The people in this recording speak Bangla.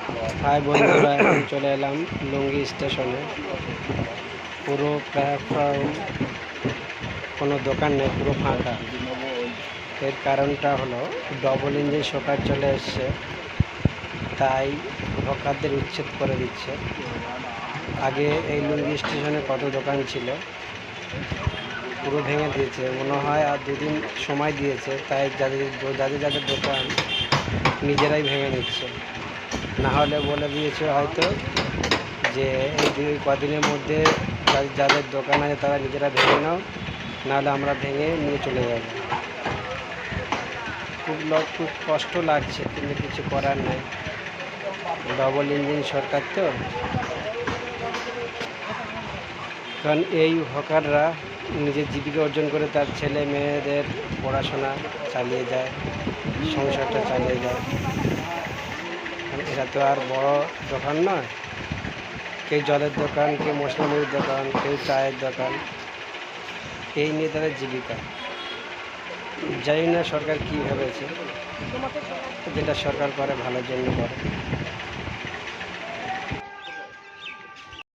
হাই বন্ধুরা, এখন চলে এলাম লুঙ্গি স্টেশনে। পুরো প্ল্যাটফর্ম, কোনো দোকান নেই, পুরো ফাঁকা। এর কারণটা হলো ডবল ইঞ্জিন সরকার চলে এসছে, তাই হকারদের উচ্ছেদ করে দিচ্ছে। আগে এই লুঙ্গি স্টেশনে কত দোকান ছিল, পুরো ভেঙে দিয়েছে। মনে হয় আর দুদিন সময় দিয়েছে, তাই যাদের যাদের যাদের দোকান নিজেরাই ভেঙে নিচ্ছে। না হলে বলে দিয়েছে হয়তো যে এই কদিনের মধ্যে যাদের দোকান আছে তারা নিজেরা ভেঙে নাও, নাহলে আমরা ভেঙে নিয়ে চলে যাব। খুব কষ্ট লাগছে, কিন্তু কিছু করার নেই। ডবল ইঞ্জিন সরকার তো, কারণ এই হকাররা নিজের জীবিকা অর্জন করে তার ছেলে মেয়েদের পড়াশোনা চালিয়ে যায়, সংসারটা চালিয়ে যায়। এরা তো আর বড় দোকান নয়। কেউ জলের দোকান, কেউ মশলা মুড়ির দোকান, কেউ চায়ের দোকান, এই নিয়ে তাদের জীবিকা। জানি না সরকার কী ভেবেছে, যেটা সরকার করে ভালোর জন্য করে।